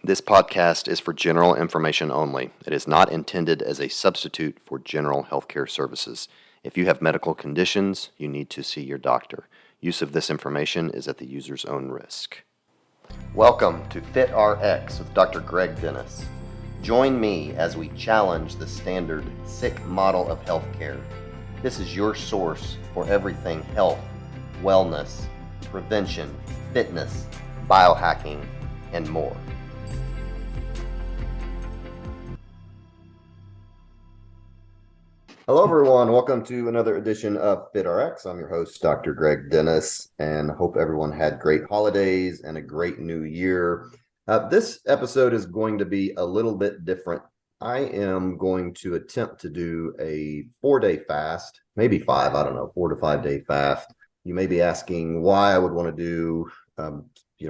This podcast is for general information only. It is not intended as a substitute for general healthcare services. If you have medical conditions, you need to see your doctor. Use of this information is at the user's own risk. Welcome to FitRx with Dr. Greg Dennis. Join me as we challenge the standard sick model of healthcare. This is your source for everything health, wellness, prevention, fitness, biohacking, and more. Hello, everyone. Welcome to another edition of FitRx. I'm your host, Dr. Greg Dennis, and hope everyone had great holidays and a great new year. This episode is going to be a little bit different. I am going to attempt to do a 4-day fast, maybe 5, I don't know, 4 to 5 day fast. You may be asking why I would want to do,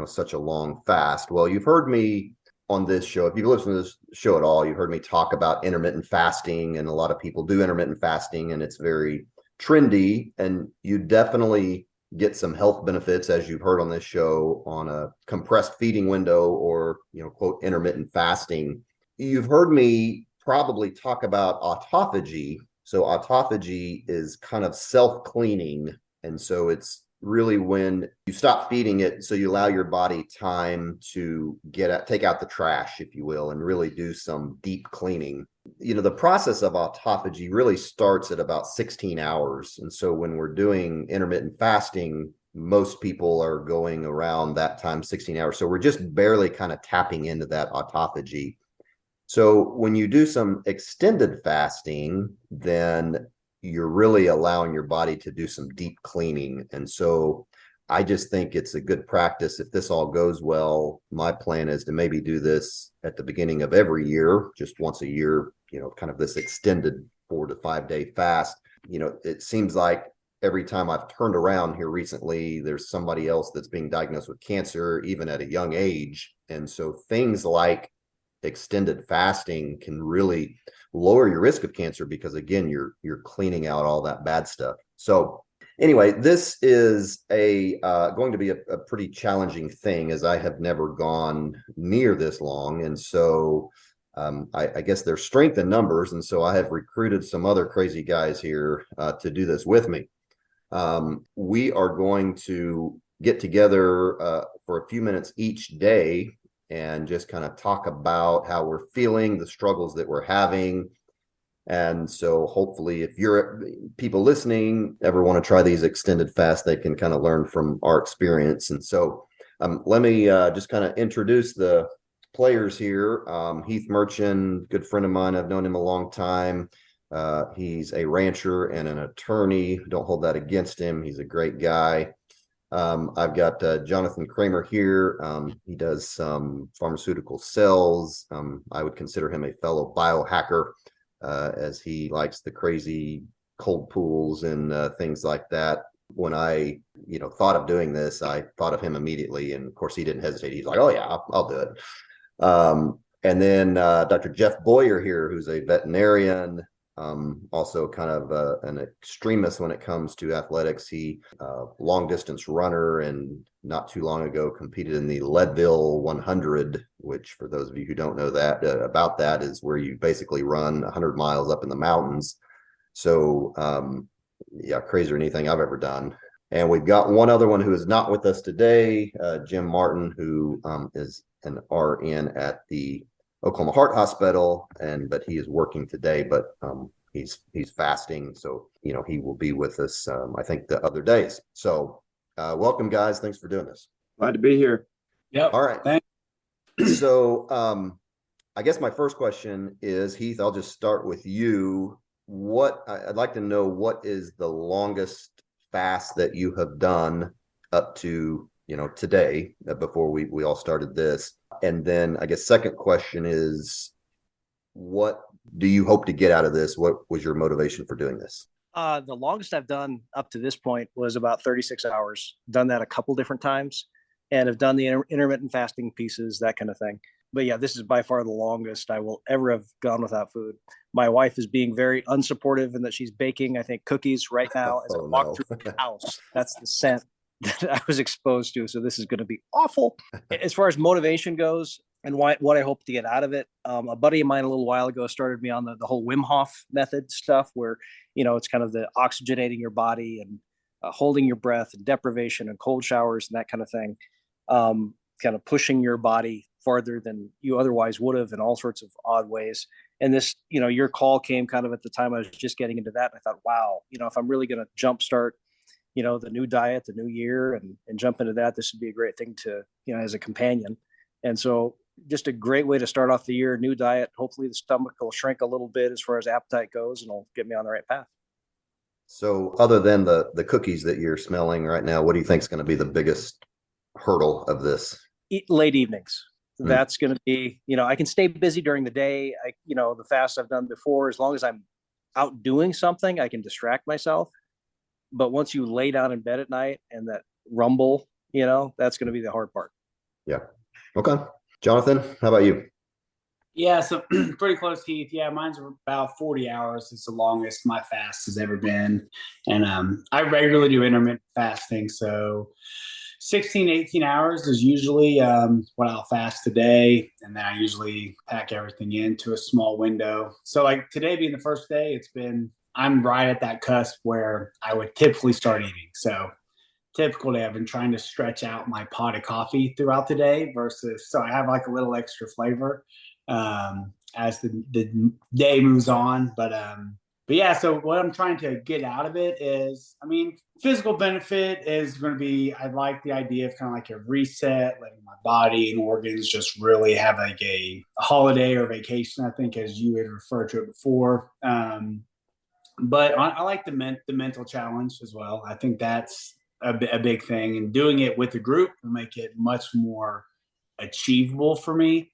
such a long fast. Well, you've heard me on this show. If you've listened to this show at all, you've heard me talk about intermittent fasting, and a lot of people do intermittent fasting, and it's very trendy, and you definitely get some health benefits, as you've heard on this show, on a compressed feeding window or, quote, intermittent fasting. You've heard me probably talk about autophagy. So autophagy is kind of self-cleaning, and so it's really when you stop feeding it, so you allow your body time to take out the trash, if you will, and really do some deep cleaning. The process of autophagy really starts at about 16 hours. And so when we're doing intermittent fasting, most people are going around that time, 16 hours. So we're just barely kind of tapping into that autophagy. So when you do some extended fasting, then you're really allowing your body to do some deep cleaning. And so I just think it's a good practice. If this all goes well, my plan is to maybe do this at the beginning of every year, just once a year, kind of this extended 4 to 5 day fast. It seems like every time I've turned around here recently, there's somebody else that's being diagnosed with cancer, even at a young age. And so things like extended fasting can really lower your risk of cancer because, again, you're cleaning out all that bad stuff. So anyway, this is going to be a pretty challenging thing, as I have never gone near this long. And so I guess there's strength in numbers. And so I have recruited some other crazy guys here to do this with me. We are going to get together for a few minutes each day and just kind of talk about how we're feeling, the struggles that we're having. And so hopefully, if you're people listening ever want to try these extended fasts, they can kind of learn from our experience. And so let me just kind of introduce the players here. Heath Merchant, good friend of mine. I've known him a long time. He's a rancher and an attorney. Don't hold that against him. He's a great guy. I've got Jonathan Kramer here. He does some pharmaceutical sales. I would consider him a fellow biohacker, as he likes the crazy cold pools and things like that. When I, thought of doing this, I thought of him immediately. And of course, he didn't hesitate. He's like, oh, yeah, I'll do it. And then Dr. Jeff Boyer here, who's a veterinarian. Also kind of an extremist when it comes to athletics. He long distance runner, and not too long ago competed in the Leadville 100, which, for those of you who don't know that about that, is where you basically run 100 miles up in the mountains. So crazier than anything I've ever done. And we've got one other one who is not with us today, Jim Martin, who is an RN at the Oklahoma Heart Hospital, but he is working today, but he's fasting, so he will be with us I think the other days. So welcome, guys. Thanks for doing this. Glad to be here. Yeah. All right. Thanks. So I guess my first question is, Heath, I'll just start with you. I'd like to know, what is the longest fast that you have done up to today, before we all started this? And then I guess second question is, what do you hope to get out of this? What was your motivation for doing this? The longest I've done up to this point was about 36 hours. Done that a couple different times, and have done the intermittent fasting pieces, that kind of thing. But yeah, this is by far the longest I will ever have gone without food. My wife is being very unsupportive in that she's baking, I think, cookies right now as I walk through the house. That's the scent that I was exposed to. So this is going to be awful. As far as motivation goes, and what I hope to get out of it. A buddy of mine a little while ago started me on the whole Wim Hof method stuff, where it's kind of the oxygenating your body and holding your breath and deprivation and cold showers and that kind of thing, kind of pushing your body farther than you otherwise would have in all sorts of odd ways. And this, your call came kind of at the time I was just getting into that. And I thought, wow, if I'm really going to jumpstart, the new diet, the new year, and jump into that, this would be a great thing to, as a companion. And so just a great way to start off the year, new diet. Hopefully the stomach will shrink a little bit as far as appetite goes, and it'll get me on the right path. So other than the cookies that you're smelling right now, what do you think is going to be the biggest hurdle of this? Late evenings. That's going to be, I can stay busy during the day. The fast I've done before, as long as I'm out doing something, I can distract myself. But once you lay down in bed at night and that rumble, that's going to be the hard part. Yeah. Okay. Jonathan, how about you? Yeah, so pretty close, Keith. Yeah, mine's about 40 hours. It's the longest my fast has ever been. And I regularly do intermittent fasting. So 16, 18 hours is usually what I'll fast today. And then I usually pack everything into a small window. So like today being the first day, I'm right at that cusp where I would typically start eating. So typically I've been trying to stretch out my pot of coffee throughout the day so I have like a little extra flavor as the day moves on. But yeah, so what I'm trying to get out of it is, physical benefit is going to be, I like the idea of kind of like a reset, letting my body and organs just really have like a holiday or vacation, I think, as you had referred to it before. But I like the mental challenge as well. I think that's a big thing, and doing it with a group will make it much more achievable for me.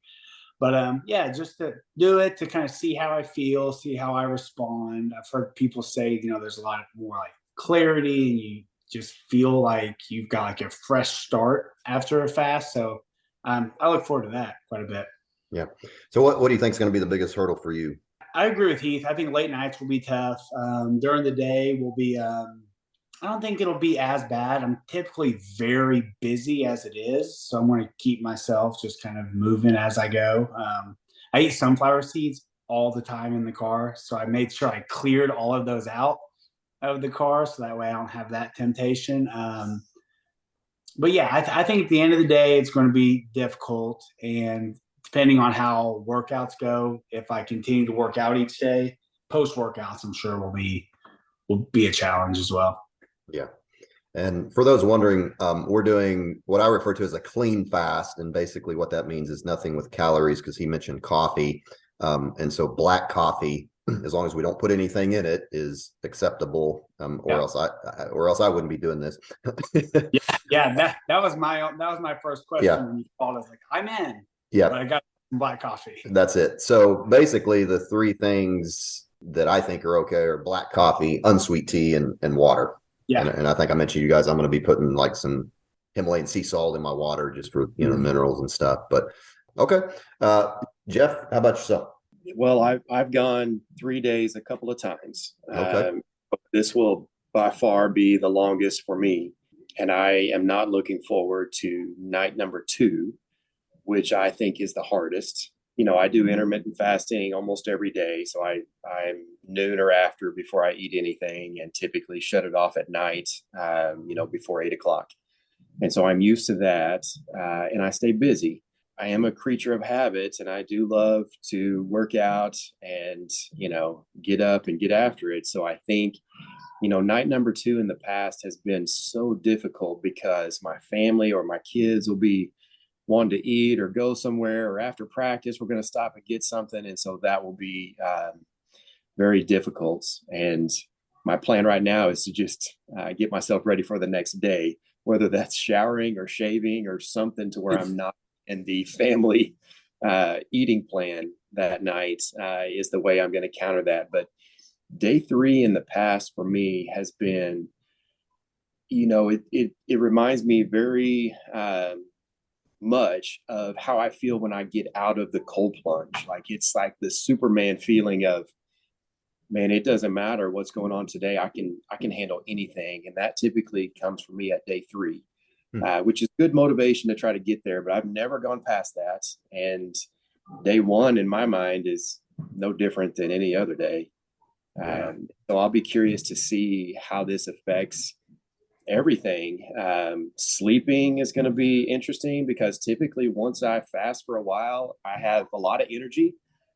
But yeah, just to do it, to kind of see how I feel, see how I respond. I've heard people say, there's a lot more like clarity, and you just feel like you've got like a fresh start after a fast. So I look forward to that quite a bit. Yeah. So what do you think is going to be the biggest hurdle for you? I agree with Heath. I think late nights will be tough. During the day will be, I don't think it'll be as bad. I'm typically very busy as it is. So I'm going to keep myself just kind of moving as I go. I eat sunflower seeds all the time in the car. So I made sure I cleared all of those out of the car. So that way I don't have that temptation. But yeah, I think at the end of the day, it's going to be difficult. And depending on how workouts go, if I continue to work out each day, post workouts, I'm sure will be a challenge as well. Yeah. And for those wondering, we're doing what I refer to as a clean fast. And basically what that means is nothing with calories, because he mentioned coffee. And so black coffee, as long as we don't put anything in it, is acceptable. Or else I wouldn't be doing this. Yeah. That was my first question. Yeah. When you called, I was like, I'm in. Yeah. But I got black coffee. That's it. So basically the three things that I think are okay are black coffee, unsweet tea, and water. Yeah. And I think I mentioned you guys, I'm going to be putting like some Himalayan sea salt in my water just for, minerals and stuff. But okay. Jeff, how about yourself? Well, I've gone 3 days a couple of times. Okay. This will by far be the longest for me. And I am not looking forward to night number 2, which I think is the hardest. I do intermittent fasting almost every day. So I'm noon or after before I eat anything, and typically shut it off at night, before 8 o'clock. And so I'm used to that. And I stay busy. I am a creature of habits, and I do love to work out and, get up and get after it. So I think, night number 2 in the past has been so difficult because my family or my kids will be wanting to eat or go somewhere, or after practice, we're going to stop and get something. And so that will be very difficult. And my plan right now is to just get myself ready for the next day, whether that's showering or shaving or something to where I'm not in the family eating plan that night is the way I'm going to counter that. But day 3 in the past for me has been, it reminds me very much of how I feel when I get out of the cold plunge. Like it's like the Superman feeling of, man, it doesn't matter what's going on today. I can handle anything. And that typically comes for me at day 3. which is good motivation to try to get there. But I've never gone past that. And day one in my mind is no different than any other day. So I'll be curious to see how this affects everything. Sleeping is going to be interesting because typically once I fast for a while, I have a lot of energy.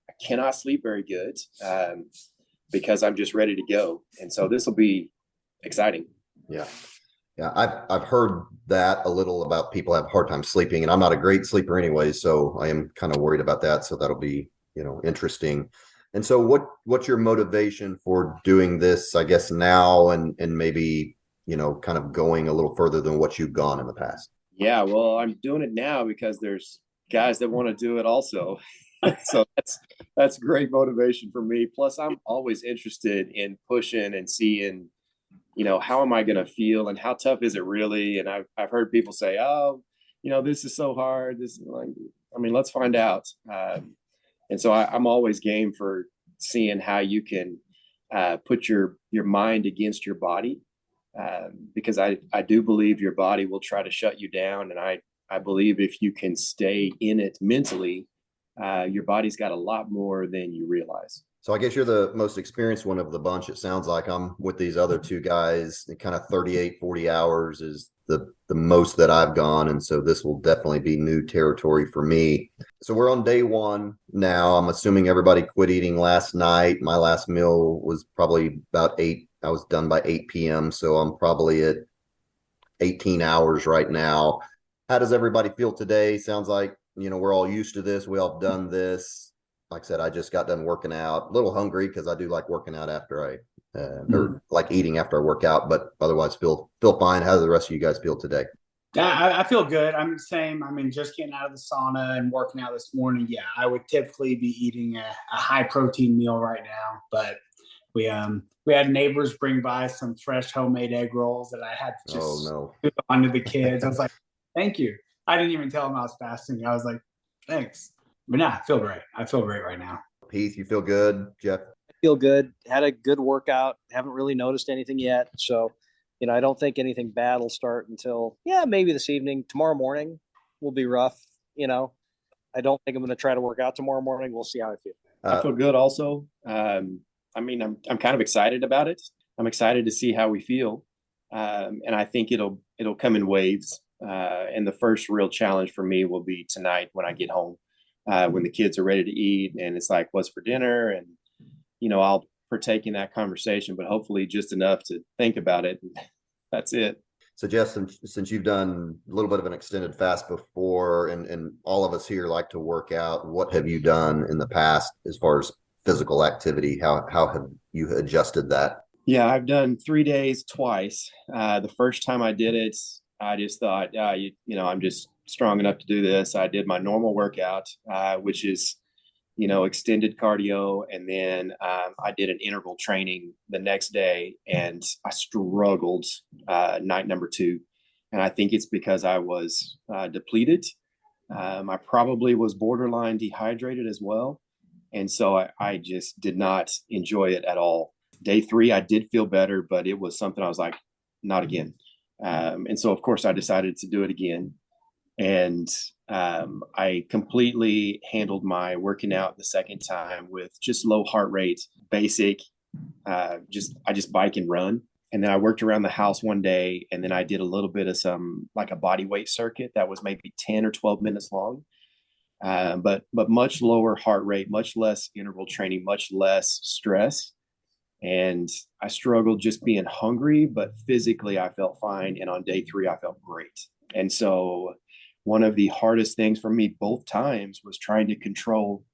I cannot sleep very good because I'm just ready to go. And so this will be exciting. Yeah. Yeah. I've heard that a little about people have a hard time sleeping, and I'm not a great sleeper anyway. So I am kind of worried about that. So that'll be, interesting. And so what's your motivation for doing this, I guess, now and maybe, kind of going a little further than what you've gone in the past? Yeah, well, I'm doing it now because there's guys that want to do it also. So that's great motivation for me. Plus, I'm always interested in pushing and seeing, how am I going to feel and how tough is it really? And I've heard people say, oh, this is so hard. This is like, let's find out. And so I'm always game for seeing how you can put your mind against your body, because I do believe your body will try to shut you down. And I believe if you can stay in it mentally, your body's got a lot more than you realize. So I guess you're the most experienced one of the bunch. It sounds like I'm with these other two guys. Kind of 38, 40 hours is the most that I've gone. And so this will definitely be new territory for me. So we're on day one now. I'm assuming everybody quit eating last night. My last meal was probably about 8. I was done by 8 p.m. So I'm probably at 18 hours right now. How does everybody feel today? Sounds like, we're all used to this. We all done this. Like I said, I just got done working out, a little hungry because I do like working out after or like eating after I work out, but otherwise feel fine. How do the rest of you guys feel today? Yeah, I feel good. I'm the same. Just getting out of the sauna and working out this morning. Yeah, I would typically be eating a high protein meal right now, but we had neighbors bring by some fresh homemade egg rolls that I had to just give on to the kids. I was like, thank you. I didn't even tell them I was fasting. I was like, thanks. But I feel great. I feel great right now. Heath, you feel good? Jeff? I feel good. Had a good workout. Haven't really noticed anything yet. So, I don't think anything bad will start until, maybe this evening. Tomorrow morning will be rough. I don't think I'm going to try to work out tomorrow morning. We'll see how I feel. I feel good also. I'm kind of excited about it. I'm excited to see how we feel. And I think it'll come in waves. And the first real challenge for me will be tonight when I get home. When the kids are ready to eat and it's like, what's for dinner? And, I'll partake in that conversation, but hopefully just enough to think about it. That's it. So Jeff, since you've done a little bit of an extended fast before, and all of us here like to work out, what have you done in the past as far as physical activity? How have you adjusted that? Yeah, I've done 3 days twice. The first time I did it, I just thought, I'm just strong enough to do this. I did my normal workout, which is, extended cardio. And then I did an interval training the next day and I struggled night number 2. And I think it's because I was depleted. I probably was borderline dehydrated as well. And so I just did not enjoy it at all. Day 3, I did feel better, but it was something I was like, not again. And so, of course, I decided to do it again. And I completely handled my working out the second time with just low heart rate, basic, I just bike and run. And then I worked around the house one day, and then I did a little bit of some like a body weight circuit that was maybe 10 or 12 minutes long. But much lower heart rate, much less interval training, much less stress. And I struggled just being hungry, but physically I felt fine. And on day 3, I felt great. And so one of the hardest things for me both times was trying to control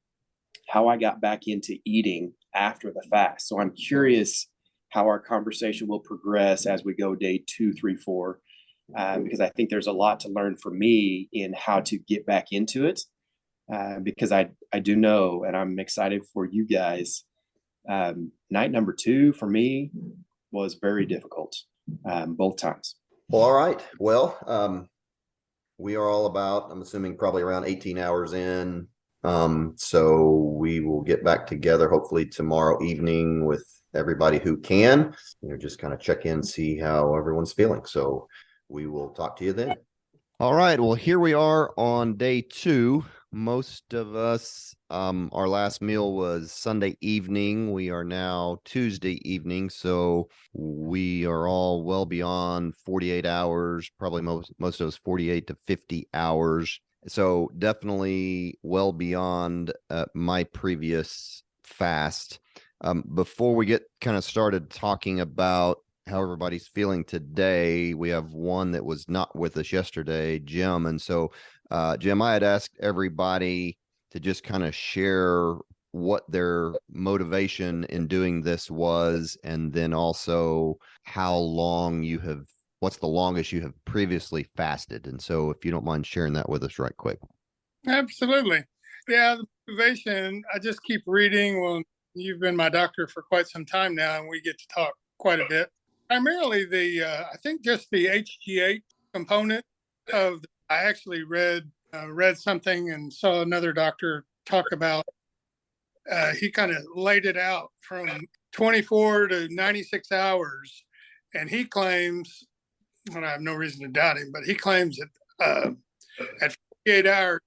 how I got back into eating after the fast. So I'm curious how our conversation will progress as we go day 2, 3, 4, because I think there's a lot to learn for me in how to get back into it, because I do know, and I'm excited for you guys. Night number 2 for me was very difficult, both times. Well, all right. Well, we are all about, I'm assuming, probably around 18 hours in. So we will get back together hopefully tomorrow evening with everybody who can, just kind of check in, see how everyone's feeling. So we will talk to you then. All right. Well, here we are on day 2. Most of us, our last meal was Sunday evening. We are now Tuesday evening. So we are all well beyond 48 hours, probably most of us 48 to 50 hours. So definitely well beyond my previous fast. Before we get kind of started talking about how everybody's feeling today, we have one that was not with us yesterday, Jim. And so, Jim, I had asked everybody to just kind of share what their motivation in doing this was, and then also how long what's the longest you have previously fasted. And so, if you don't mind sharing that with us right quick. Absolutely. Yeah, the motivation, I just keep reading. Well, you've been my doctor for quite some time now, and we get to talk quite a bit. Primarily I think just the HGH component of, I actually read something and saw another doctor talk about, he kind of laid it out from 24 to 96 hours. And he claims, and I have no reason to doubt him, but he claims that at 48 hours,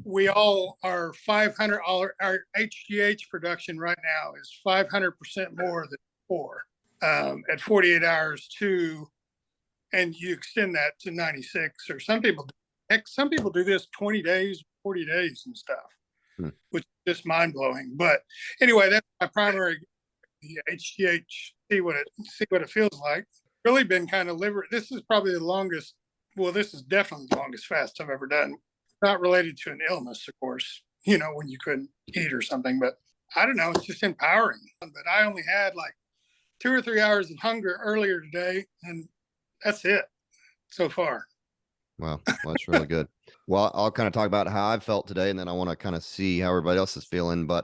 we all are 500, our HGH production right now is 500% more than before. At 48 hours too, and you extend that to 96, or some people do this 20 days, 40 days and stuff, which is just mind blowing. But anyway, that's my primary, the HGH, see what it feels like. Really been kind of this is probably the longest, well, this is definitely the longest fast I've ever done. Not related to an illness, of course, when you couldn't eat or something, but I don't know, it's just empowering. But I only had like 2 or 3 hours of hunger earlier today, and that's it so far. Wow, that's really good. Well, I'll kind of talk about how I felt today, and then I want to kind of see how everybody else is feeling. But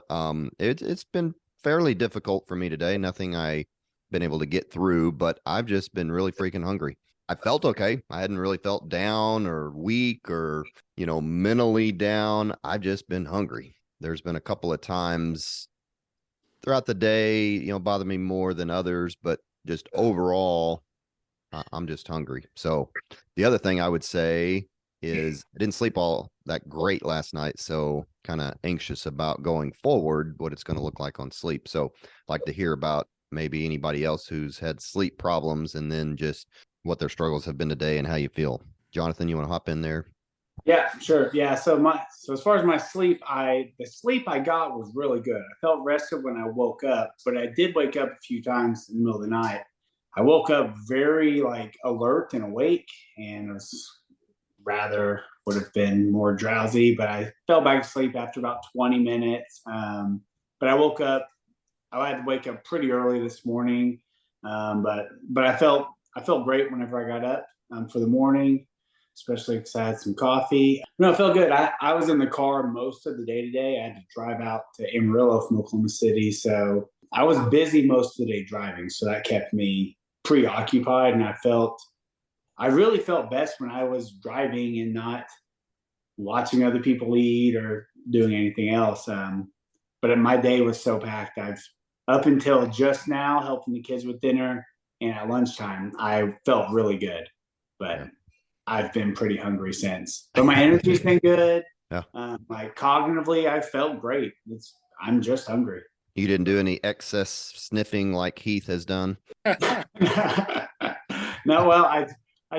it's been fairly difficult for me today. Nothing I've been able to get through, but I've just been really freaking hungry. I felt okay. I hadn't really felt down or weak or, mentally down. I've just been hungry. There's been a couple of times throughout the day, bother me more than others, but just overall, I'm just hungry. So the other thing I would say is I didn't sleep all that great last night. So kind of anxious about going forward, what it's going to look like on sleep. So I'd like to hear about maybe anybody else who's had sleep problems, and then just what their struggles have been today and how you feel. Jonathan, you want to hop in there? Yeah, sure. Yeah. So as far as my sleep, the sleep I got was really good. I felt rested when I woke up, but I did wake up a few times in the middle of the night. I woke up very alert and awake, and would have been more drowsy, but I fell back asleep after about 20 minutes. But I woke up, I had to wake up pretty early this morning. But I felt great whenever I got up for the morning, especially because I had some coffee. No, it felt good. I was in the car most of the day today. I had to drive out to Amarillo from Oklahoma City. So I was busy most of the day driving. So that kept me preoccupied. And I really felt best when I was driving and not watching other people eat or doing anything else. But my day was so packed. I've up until just now helping the kids with dinner, and at lunchtime, I felt really good. But I've been pretty hungry since. But my energy's been good. Yeah. Cognitively, I felt great. I'm just hungry. You didn't do any excess sniffing like Heath has done? No, well, I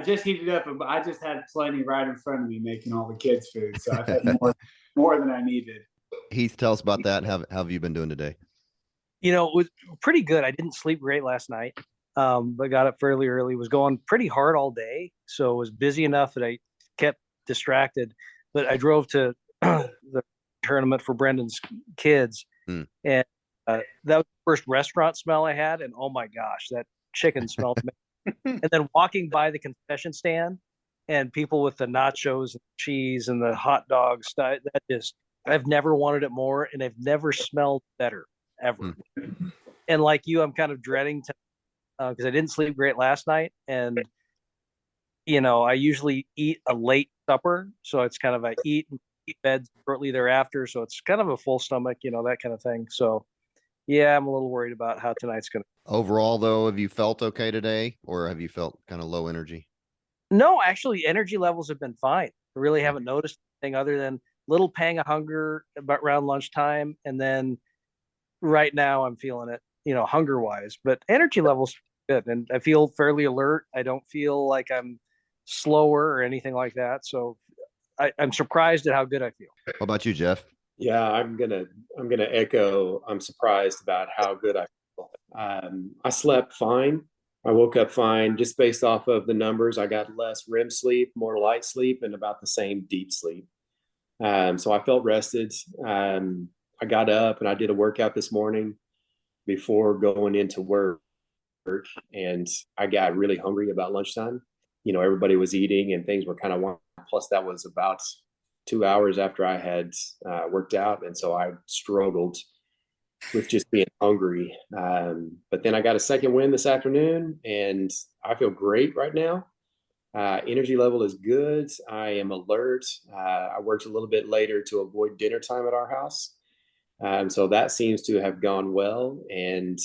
just heated up, but I just had plenty right in front of me making all the kids' food. So I've had more than I needed. Heath, tell us about that. How have you been doing today? It was pretty good. I didn't sleep great last night, but got up fairly early. Was going pretty hard all day, so it was busy enough that I kept distracted. But I drove to the tournament for Brendan's kids, and that was the first restaurant smell I had, and oh my gosh, that chicken smelled amazing. And then walking by the concession stand and people with the nachos and cheese and the hot dogs, I've never wanted it more, and I've never smelled better ever. And like you, I'm kind of dreading to, because I didn't sleep great last night, and I usually eat a late supper, so it's kind of a eat bed shortly thereafter, so it's kind of a full stomach, that kind of thing. So yeah, I'm a little worried about how tonight's going to. Overall, though, have you felt okay today, or have you felt kind of low energy? No, actually, energy levels have been fine. I really haven't noticed anything other than little pang of hunger about around lunchtime, and then right now I'm feeling it, hunger wise. But energy levels good, and I feel fairly alert. I don't feel like I'm slower or anything like that. So I'm surprised at how good I feel. What about you, Jeff? Yeah, I'm gonna echo. I'm surprised about how good I feel. I slept fine. I woke up fine just based off of the numbers. I got less REM sleep, more light sleep, and about the same deep sleep. So I felt rested. I got up and I did a workout this morning before going into work, and I got really hungry about lunchtime. Everybody was eating and things were kind of, plus that was about 2 hours after I had worked out. And so I struggled with just being hungry. But then I got a second win this afternoon and I feel great right now. Energy level is good. I am alert. I worked a little bit later to avoid dinner time at our house. So that seems to have gone well. And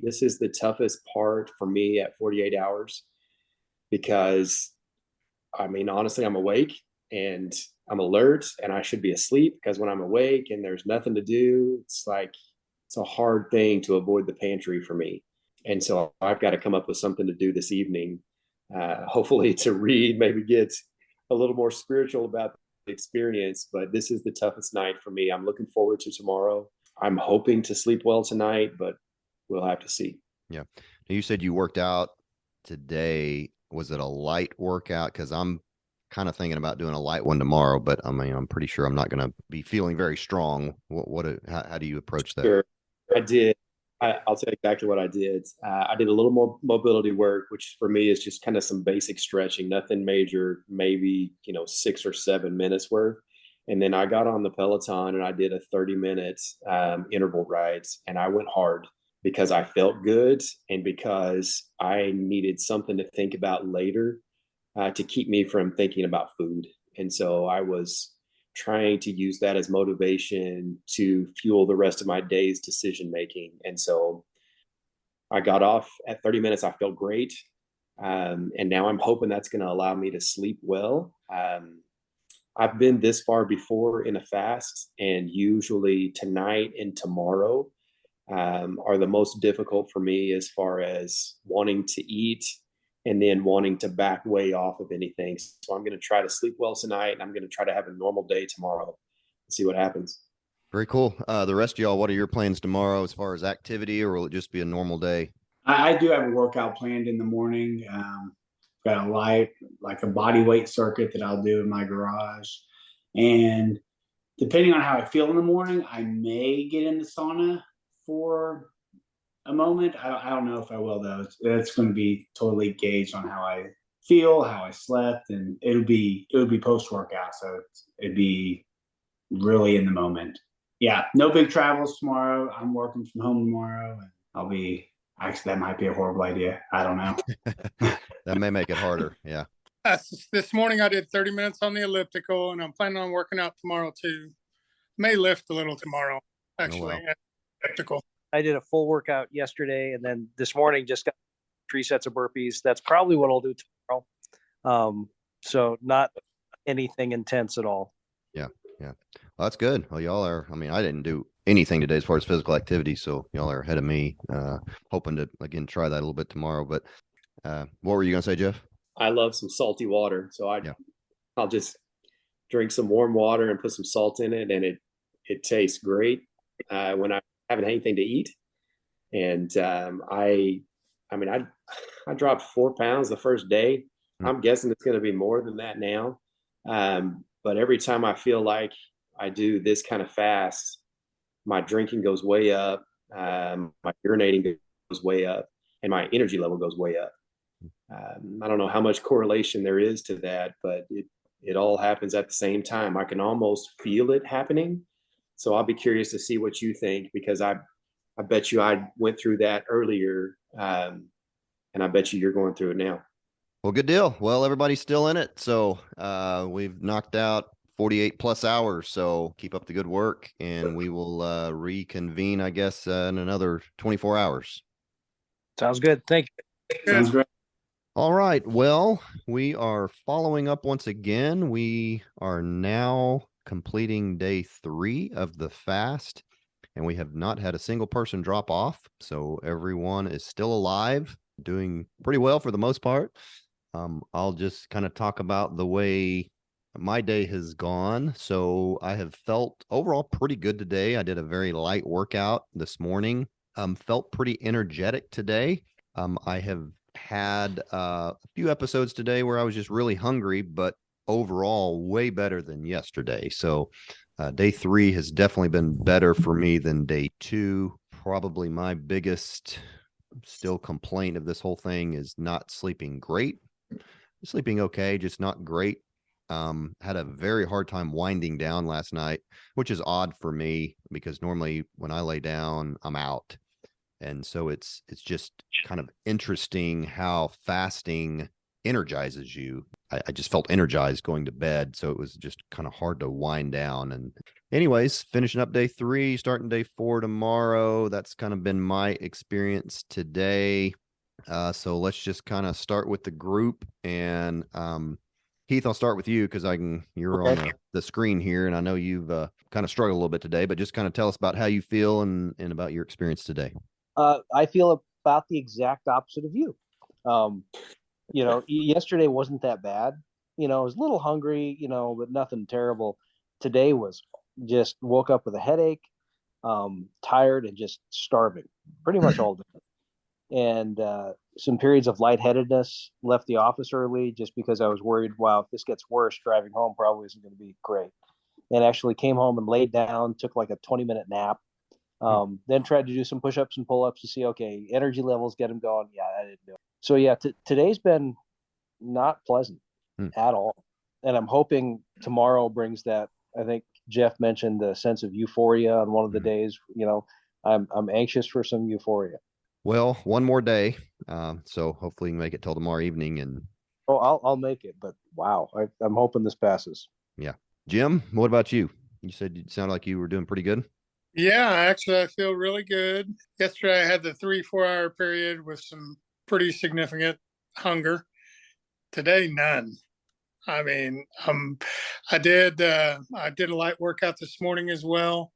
this is the toughest part for me at 48 hours because honestly, I'm awake and I'm alert and I should be asleep because when I'm awake and there's nothing to do, it's a hard thing to avoid the pantry for me. And so I've got to come up with something to do this evening, hopefully to read, maybe get a little more spiritual about the experience. But this is the toughest night for me. I'm looking forward to tomorrow. I'm hoping to sleep well tonight, but we'll have to see. Yeah. You said you worked out today. Was it a light workout? Because I'm kind of thinking about doing a light one tomorrow, but I'm pretty sure I'm not going to be feeling very strong. How do you approach that? Sure. I did. I'll tell you exactly what I did. I did a little more mobility work, which for me is just kind of some basic stretching, nothing major, maybe, 6 or 7 minutes worth. And then I got on the Peloton and I did a 30-minute interval rides and I went hard because I felt good and because I needed something to think about later to keep me from thinking about food. And so I was trying to use that as motivation to fuel the rest of my day's decision making. And so I got off at 30 minutes. I felt great. And now I'm hoping that's going to allow me to sleep well. I've been this far before in a fast, and usually tonight and tomorrow are the most difficult for me as far as wanting to eat and then wanting to back way off of anything. So I'm going to try to sleep well tonight, and I'm going to try to have a normal day tomorrow and see what happens. Very cool. The rest of y'all, what are your plans tomorrow as far as activity, or will it just be a normal day? I do have a workout planned in the morning. Got a body weight circuit that I'll do in my garage. And depending on how I feel in the morning, I may get in the sauna for a moment. I don't know if I will though. It's going to be totally gauged on how I feel, how I slept, and it would be post workout, so it'd be really in the moment. Yeah, no big travels tomorrow. I'm working from home tomorrow, and actually that might be a horrible idea. I don't know. That may make it harder. Yeah. This morning I did 30 minutes on the elliptical, and I'm planning on working out tomorrow too. May lift a little tomorrow, actually. Oh, wow. Elliptical. I did a full workout yesterday, and then this morning just got 3 sets of burpees. That's probably what I'll do tomorrow. So not anything intense at all. Yeah. Well, that's good. Well, y'all are, I didn't do anything today as far as physical activity, so y'all are ahead of me. Hoping to, again, try that a little bit tomorrow. But what were you going to say, Jeff? I love some salty water. So I'll just drink some warm water and put some salt in it, and it tastes great when I haven't anything to eat. And I dropped 4 pounds the first day. I'm guessing it's going to be more than that now. But every time I feel like I do this kind of fast, my drinking goes way up, my urinating goes way up, and my energy level goes way up. I don't know how much correlation there is to that, but it all happens at the same time. I can almost feel it happening. So I'll be curious to see what you think, because I bet you I went through that earlier, and I bet you you're going through it now. Well, good deal. Well, everybody's still in it. So we've knocked out 48 plus hours. So keep up the good work, and we will reconvene, I guess, in another 24 hours. Sounds good. Thank you. Sounds great. All right. Well, we are following up once again. We are now completing day 3 of the fast, and we have not had a single person drop off. So everyone is still alive, doing pretty well for the most part. I'll just kind of talk about the way my day has gone. So I have felt overall pretty good today. I did a very light workout this morning. Felt pretty energetic today. I have had a few episodes today where I was just really hungry, but overall way better than yesterday. So day 3 has definitely been better for me than day 2. Probably my biggest still complaint of this whole thing is not sleeping great. Sleeping okay, just not great. Had a very hard time winding down last night, which is odd for me because normally when I lay down, I'm out. And so it's just kind of interesting how fasting energizes you. I just felt energized going to bed, so it was just kind of hard to wind down. And anyways, finishing up day 3, starting day 4 tomorrow. That's kind of been my experience today. So let's just kind of start with the group. And Heath, I'll start with you because you're Okay. on the screen here, and I know you've kind of struggled a little bit today, but just kind of tell us about how you feel and about your experience today. I feel about the exact opposite of you. Yesterday wasn't that bad. I was a little hungry, but nothing terrible. Today was just woke up with a headache, tired, and just starving pretty much all day. And some periods of lightheadedness. Left the office early just because I was worried, wow, if this gets worse, driving home probably isn't going to be great. And actually came home and laid down, took like a 20-minute nap. Then tried to do some push-ups and pull-ups to see, okay, energy levels, get them going. Yeah, I didn't do it. So yeah, today's been not pleasant at all. And I'm hoping tomorrow brings that. I think Jeff mentioned the sense of euphoria on one of the days. I'm anxious for some euphoria. Well, one more day. So hopefully you can make it till tomorrow evening. And Oh, I'll make it. But wow, I'm hoping this passes. yeah. Jim, what about you? You said you sounded like you were doing pretty good. Yeah, actually, I feel really good. Yesterday, I had the 3-4 hour period with some pretty significant hunger. Today, none. I mean, I did a light workout this morning as well,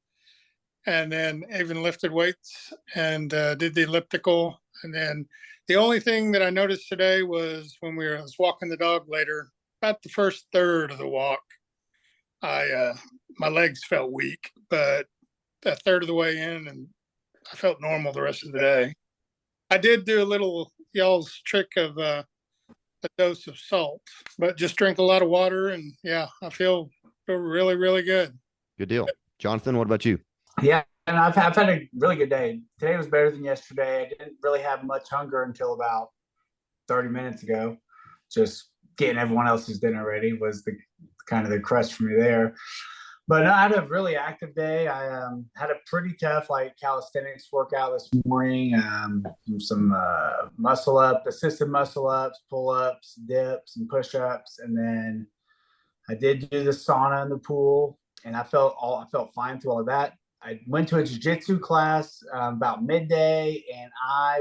and then even lifted weights and did the elliptical. And then the only thing that I noticed today was when I was walking the dog later, about the first third of the walk, my legs felt weak, but a third of the way in, and I felt normal the rest of the day. I did do a little y'all's trick of a dose of salt, but just drink a lot of water, and yeah, I feel really, really good. Good deal. Jonathan, what about you? Yeah, and I've had a really good day. Today was better than yesterday. I didn't really have much hunger until about 30 minutes ago. Just getting everyone else's dinner ready was the kind of the crutch for me there. But I had a really active day. I had a pretty tough calisthenics workout this morning. Some assisted muscle ups, pull ups, dips, and push ups, and then I did do the sauna in the pool, and I felt fine through all of that. I went to a jiu-jitsu class about midday, and I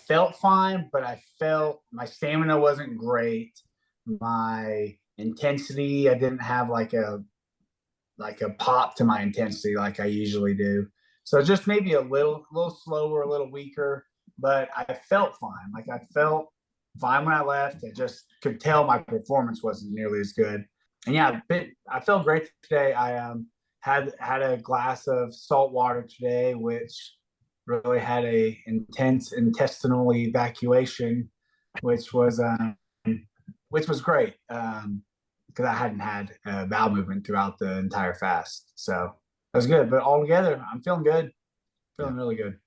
felt fine, but I felt my stamina wasn't great. My intensity, I didn't have like a pop to my intensity like I usually do. So just maybe a little slower, a little weaker, but I felt fine. Like I felt fine when I left. I just could tell my performance wasn't nearly as good. And yeah, I felt great today. I had a glass of salt water today, which really had a intense intestinal evacuation, which was great because I hadn't had bowel movement throughout the entire fast. So that was good. But altogether, I'm feeling good. Feeling really good.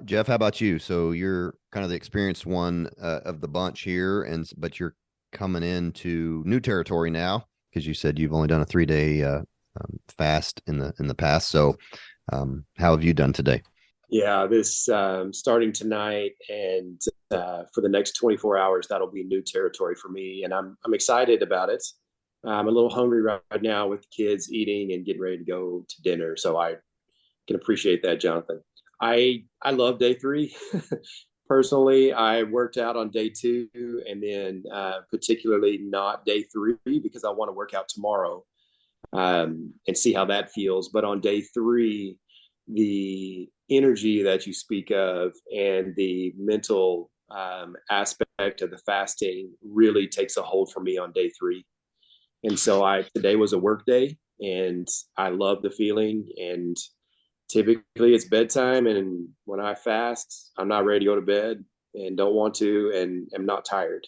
Jeff, how about you? So you're kind of the experienced one of the bunch here, but you're coming into new territory now because you said you've only done a 3-day fast in the past. So how have you done today? Yeah, this starting tonight and for the next 24 hours, that'll be new territory for me, and I'm excited about it. I'm a little hungry right now with the kids eating and getting ready to go to dinner, so I can appreciate that, Jonathan. I love day 3. Personally, I worked out on day 2 and then particularly not day 3 because I want to work out tomorrow and see how that feels. But on day 3, the energy that you speak of and the mental aspect of the fasting really takes a hold for me on day 3. And so today was a work day and I love the feeling, and typically it's bedtime, and when I fast, I'm not ready to go to bed and don't want to and am not tired.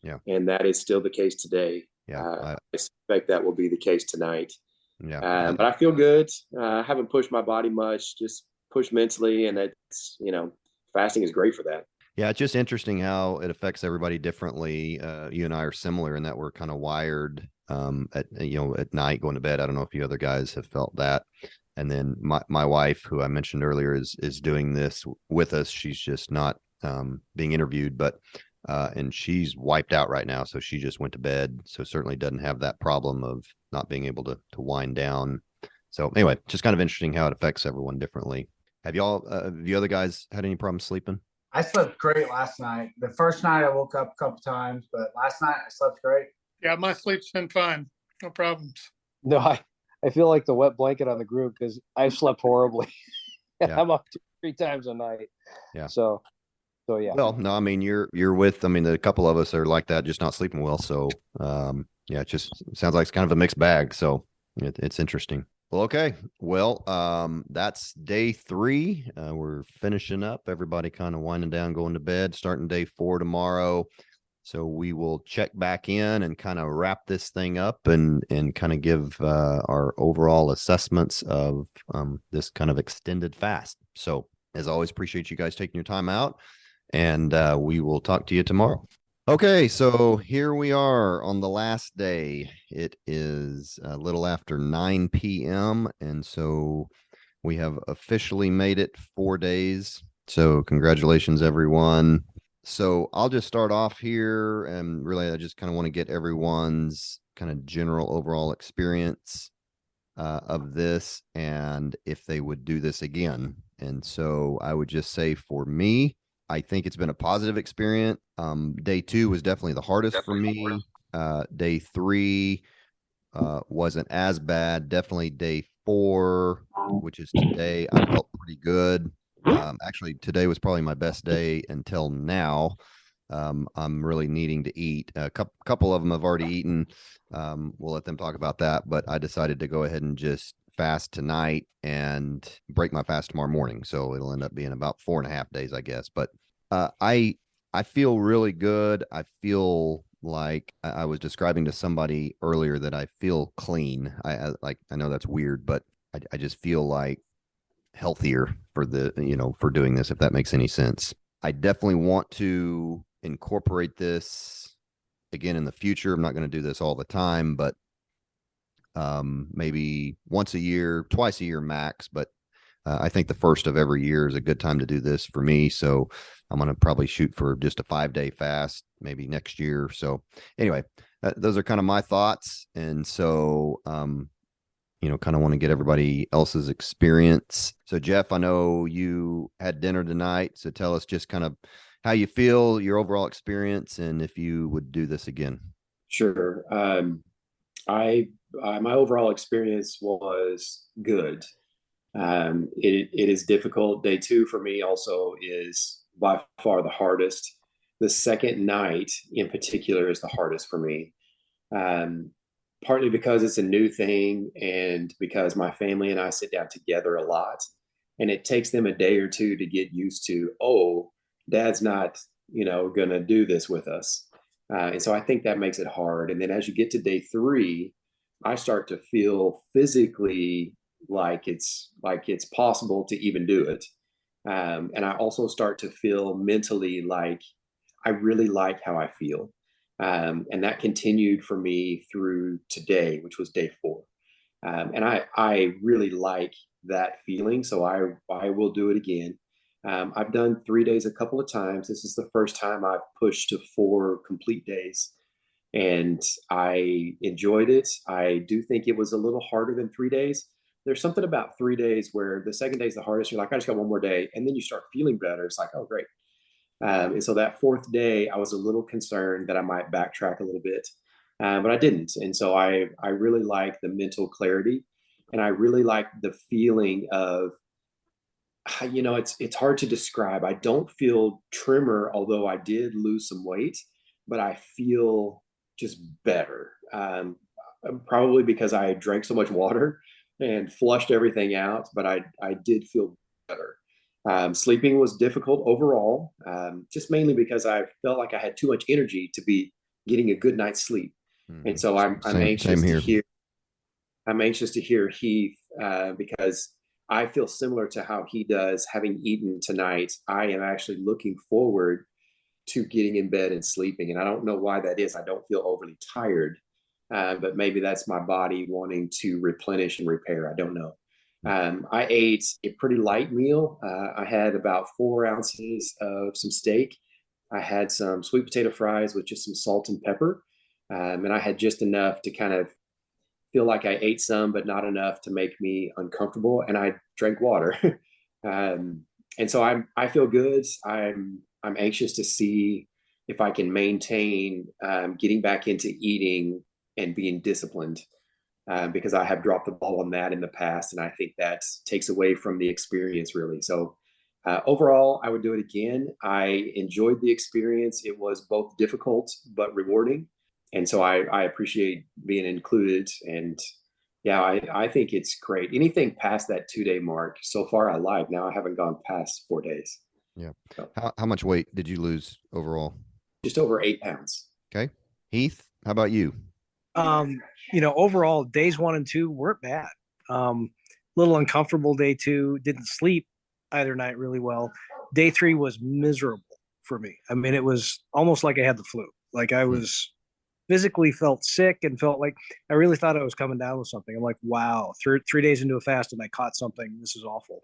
Yeah. And that is still the case today. Yeah. I expect that will be the case tonight. Yeah. But I feel good. I haven't pushed my body much, just pushed mentally. And it's, fasting is great for that. Yeah, it's just interesting how it affects everybody differently. You and I are similar in that we're kind of wired at night going to bed. I don't know if you other guys have felt that. And then my wife, who I mentioned earlier, is doing this with us. She's just not being interviewed, but and she's wiped out right now. So she just went to bed. So certainly doesn't have that problem of not being able to wind down. So anyway, just kind of interesting how it affects everyone differently. Have y'all, the other guys had any problems sleeping? I slept great last night. The first night I woke up a couple times, but last night I slept great. Yeah, my sleep's been fine. No problems. No, I feel like the wet blanket on the group because I've slept horribly. Yeah. I'm up 2-3 times a night. Yeah. So yeah. Well, no, I mean, you're with, I mean, a couple of us are like that, just not sleeping well. So, yeah, it just sounds like it's kind of a mixed bag. So it's interesting. Well, okay. Well, that's day 3. We're finishing up. Everybody kind of winding down, going to bed, starting day 4 tomorrow. So we will check back in and kind of wrap this thing up and kind of give our overall assessments of this kind of extended fast. So as always, appreciate you guys taking your time out, and we will talk to you tomorrow. Okay, so here we are on the last day. It is a little after 9 p.m. And so we have officially made it 4 days. So congratulations, everyone. So I'll just start off here, and really I just kind of want to get everyone's kind of general overall experience of this and if they would do this again. And so I would just say for me, I think it's been a positive experience. Day 2 was definitely the hardest for me. Day 3 wasn't as bad. Definitely day 4, which is today, I felt pretty good. Actually, today was probably my best day until now. I'm really needing to eat. A couple of them have already eaten. We'll let them talk about that, but I decided to go ahead and just fast tonight and break my fast tomorrow morning. So it'll end up being about 4.5 days, I guess. But I feel really good. I feel like I was describing to somebody earlier that I feel clean. I know that's weird, but I just feel like healthier for for doing this, if that makes any sense. I definitely want to incorporate this again in the future. I'm not going to do this all the time, but maybe once a year, twice a year max. But I think the first of every year is a good time to do this for me. So I'm going to probably shoot for just a 5-day fast, maybe next year. So anyway, those are kind of my thoughts. And so, kind of want to get everybody else's experience. So Jeff, I know you had dinner tonight. So tell us just kind of how you feel, your overall experience, and if you would do this again. Sure. My overall experience was good. It is difficult. Day 2 for me also is by far the hardest. The second night in particular is the hardest for me. Partly because it's a new thing and because my family and I sit down together a lot, and it takes them a day or 2 to get used to, oh, Dad's not, going to do this with us. And so I think that makes it hard. And then as you get to day 3, I start to feel physically like it's possible to even do it. And I also start to feel mentally like I really like how I feel. And that continued for me through today, which was day 4. And I really like that feeling. So I will do it again. I've done 3 days a couple of times. This is the first time I've pushed to 4 complete days, and I enjoyed it. I do think it was a little harder than 3 days. There's something about 3 days where the second day is the hardest. You're like, I just got one more day. And then you start feeling better. It's like, oh, great. And so that fourth day, I was a little concerned that I might backtrack a little bit, but I didn't. And so I really like the mental clarity, and I really like the feeling of, it's hard to describe. I don't feel trimmer, although I did lose some weight, but I feel just better. Probably because I drank so much water and flushed everything out, but I did feel better. Sleeping was difficult overall, just mainly because I felt like I had too much energy to be getting a good night's sleep. And so I'm anxious to hear. I'm anxious to hear Heath, because I feel similar to how he does. Having eaten tonight, I am actually looking forward to getting in bed and sleeping. And I don't know why that is. I don't feel overly tired, but maybe that's my body wanting to replenish and repair. I don't know. I ate a pretty light meal. I had about 4 ounces of some steak. I had some sweet potato fries with just some salt and pepper. And I had just enough to kind of feel like I ate some, but not enough to make me uncomfortable. And I drank water. And so I feel good. I'm anxious to see if I can maintain getting back into eating and being disciplined, because I have dropped the ball on that in the past, and I think that takes away from the experience really. So overall, I would do it again. I enjoyed the experience. It was both difficult but rewarding, and so I appreciate being included. And yeah, I think it's great. Anything past that 2-day mark so far, I like. Now I haven't gone past 4 days. Yeah. So, How much weight did you lose overall? just over 8 pounds. Okay. Heath, how about you? Overall, days 1 and 2 weren't bad. Little uncomfortable day 2, didn't sleep either night really well. Day 3 was miserable for me. I mean, it was almost like I had the flu. Like I was physically felt sick and felt like I really thought I was coming down with something. I'm like, wow, 3 days into a fast and I caught something. This is awful.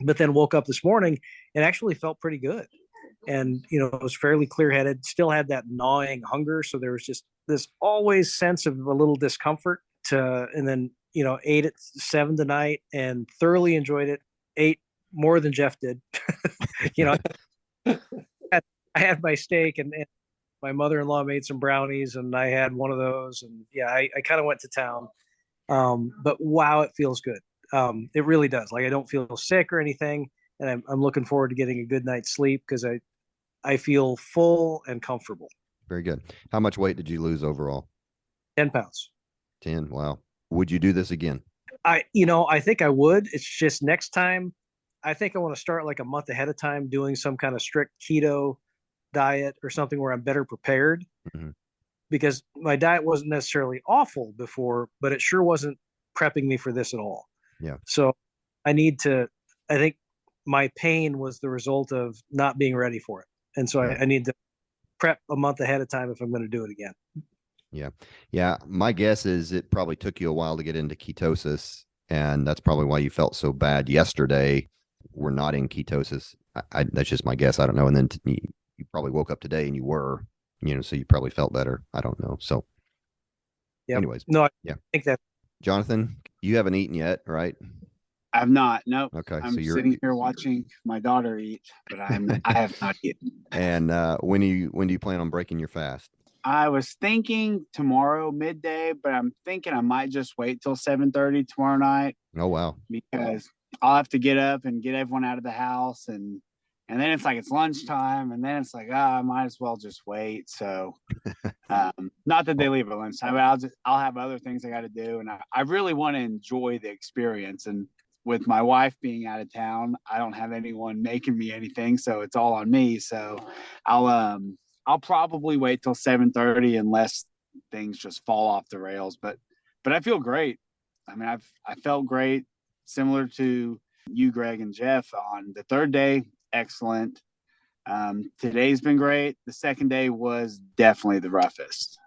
But then woke up this morning and actually felt pretty good. And, it was fairly clear headed, still had that gnawing hunger. So there was just this always sense of a little discomfort and then, ate at 7 tonight and thoroughly enjoyed it. Ate more than Jeff did. I had my steak and my mother-in-law made some brownies and I had one of those. And yeah, I kind of went to town. But wow, it feels good. It really does. Like I don't feel sick or anything. And I'm looking forward to getting a good night's sleep because I feel full and comfortable. Very good. How much weight did you lose overall? 10 pounds. 10. Wow. Would you do this again? I think I would. It's just next time, I think I want to start like a month ahead of time doing some kind of strict keto diet or something where I'm better prepared, because my diet wasn't necessarily awful before, but it sure wasn't prepping me for this at all. Yeah. So I think my pain was the result of not being ready for it. And so I need to prep a month ahead of time if I'm going to do it again. Yeah. Yeah. My guess is it probably took you a while to get into ketosis, and that's probably why you felt so bad yesterday. We're not in ketosis. That's just my guess. I don't know. And then you probably woke up today and you were, so you probably felt better. I don't know. So anyways. No, I think that. Jonathan, you haven't eaten yet, right? I've not. Nope. Okay. I'm so you're sitting here watching my daughter eat, but I have not eaten. And when do you plan on breaking your fast? I was thinking tomorrow midday, but I'm thinking I might just wait till 7:30 tomorrow night. Oh, wow. Because I'll have to get up and get everyone out of the house, and then it's like it's lunchtime, and then it's like, I might as well just wait. So not that they leave at lunchtime, but I'll have other things I got to do, and I really want to enjoy the experience. And with my wife being out of town, I don't have anyone making me anything, so it's all on me. So I'll probably wait till 7:30 unless things just fall off the rails. But I feel great. I mean, I felt great, similar to you, Greg and Jeff. On the 3rd day, excellent. Today's been great. The 2nd day was definitely the roughest.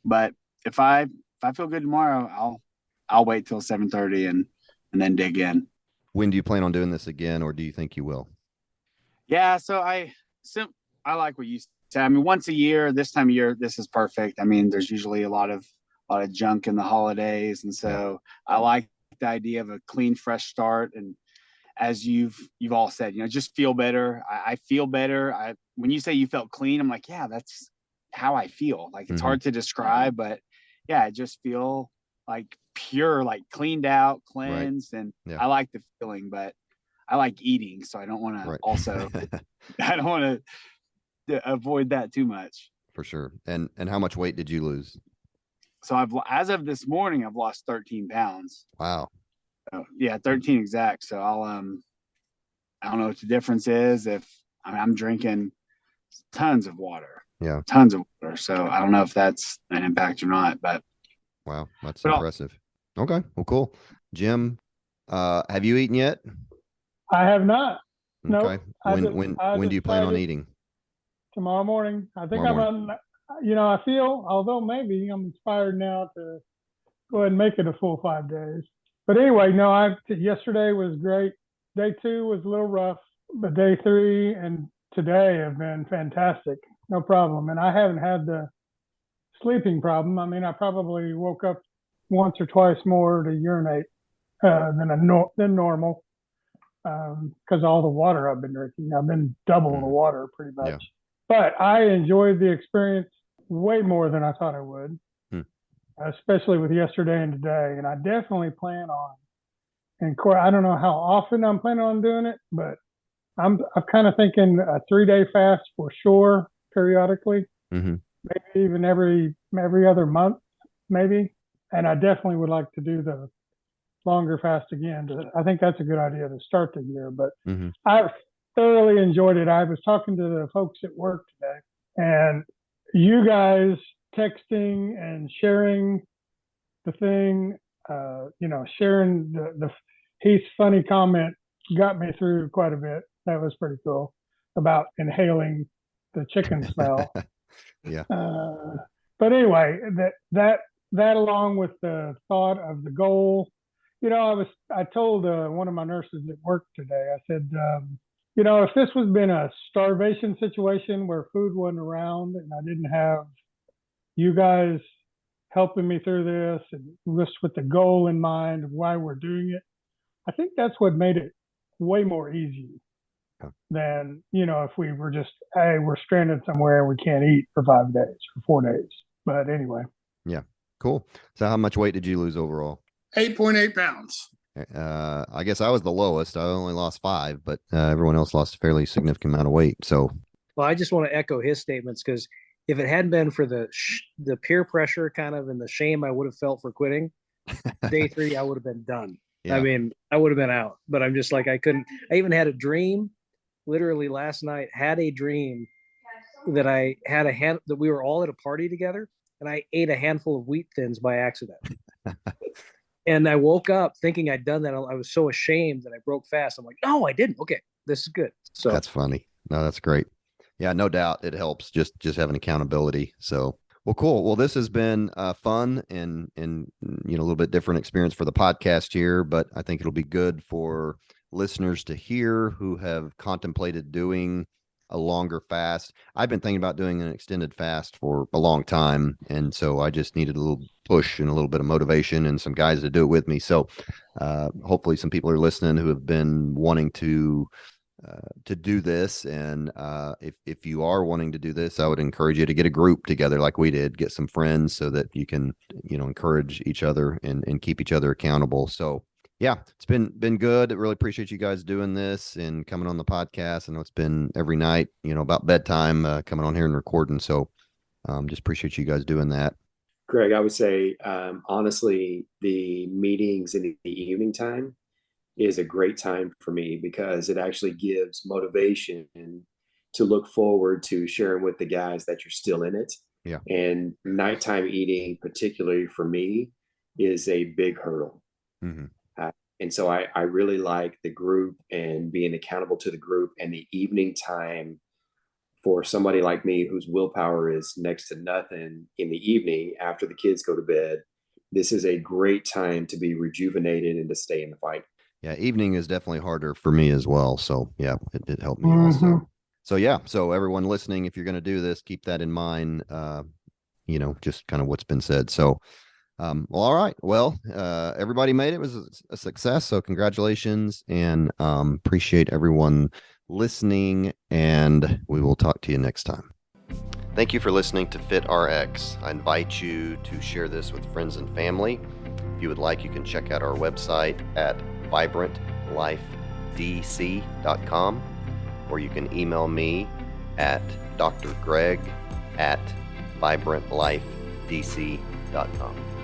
But if I feel good tomorrow, I'll wait till 7:30 and then dig in. When do you plan on doing this again, or do you think you will? Yeah, so I like what you said. I mean, once a year, this time of year, this is perfect. I mean, there's usually a lot of junk in the holidays, and so I like the idea of a clean, fresh start. And as you've all said, just feel better. I feel better. When you say you felt clean, I'm like, yeah, that's how I feel. Like, it's hard to describe, but yeah, I just feel like pure, like cleaned out, cleansed. And I like the feeling, but I like eating. So I don't want to also, I don't want to avoid that too much. For sure. And how much weight did you lose? So as of this morning, I've lost 13 pounds. Wow. So, yeah, 13 exact. So I don't know what the difference is. I'm drinking tons of water. Yeah. Tons of water. So I don't know if that's an impact or not, but. Wow. That's impressive. Okay. Well, cool. Jim, have you eaten yet? I have not. Okay. Nope. When do you plan on eating? Tomorrow morning. I think I feel, although maybe I'm inspired now to go ahead and make it a full 5 days. But anyway, no, yesterday was great. Day 2 was a little rough, but day 3 and today have been fantastic. No problem. And I haven't had the sleeping problem. I mean, I probably woke up once or twice more to urinate than normal because all the water I've been drinking. I've been double the water pretty much. Yeah. But I enjoyed the experience way more than I thought I would, especially with yesterday and today. And I definitely plan on, and I don't know how often I'm planning on doing it, but I'm kind of thinking a 3-day fast for sure, periodically, maybe even every other month, maybe. And I definitely would like to do the longer fast again. I think that's a good idea to start the year, but I've thoroughly enjoyed it. I was talking to the folks at work today, and you guys texting and sharing the thing, sharing the Heath's funny comment got me through quite a bit. That was pretty cool about inhaling the chicken smell. Yeah. But anyway, that along with the thought of the goal, I told one of my nurses at work today, I said, if this was been a starvation situation where food wasn't around and I didn't have you guys helping me through this and just with the goal in mind of why we're doing it, I think that's what made it way more easy than, if we were just, hey, we're stranded somewhere and we can't eat for 5 days or 4 days. But anyway. Yeah. Cool. So how much weight did you lose overall? 8.8 pounds. I guess I was the lowest. I only lost 5, but everyone else lost a fairly significant amount of weight. So, well, I just want to echo his statements, because if it hadn't been for the peer pressure kind of and the shame I would have felt for quitting, day 3 I would have been done. Yeah. I mean, I would have been out. But I'm just like, I couldn't. I even had a dream, literally last night. Had a dream that I had that we were all at a party together, and I ate a handful of Wheat Thins by accident. And I woke up thinking I'd done that. I was so ashamed that I broke fast. I'm like, no, I didn't. Okay, this is good. So that's funny. No, that's great. Yeah, no doubt it helps just having accountability. So, well, cool. Well, this has been fun and a little bit different experience for the podcast here, but I think it'll be good for listeners to hear who have contemplated doing a longer fast. I've been thinking about doing an extended fast for a long time, and so I just needed a little push and a little bit of motivation and some guys to do it with me. So hopefully some people are listening who have been wanting to do this, and if you are wanting to do this, I would encourage you to get a group together like we did, get some friends so that you can encourage each other and keep each other accountable. So yeah, it's been good. I really appreciate you guys doing this and coming on the podcast. I know it's been every night, about bedtime, coming on here and recording. So just appreciate you guys doing that. Greg, I would say, honestly, the meetings in the evening time is a great time for me because it actually gives motivation to look forward to sharing with the guys that you're still in it. Yeah. And nighttime eating, particularly for me, is a big hurdle. Mm-hmm. And so I really like the group and being accountable to the group, and the evening time for somebody like me whose willpower is next to nothing in the evening after the kids go to bed. This is a great time to be rejuvenated and to stay in the fight. Yeah, evening is definitely harder for me as well. So yeah, it helped me also. So yeah, so everyone listening, if you're going to do this, keep that in mind, just kind of what's been said. So Well, all right. Well, everybody made it. It was a success. So congratulations, and appreciate everyone listening, and we will talk to you next time. Thank you for listening to FitRx. I invite you to share this with friends and family. If you would like, you can check out our website at vibrantlifedc.com, or you can email me at drgreg@vibrantlifedc.com.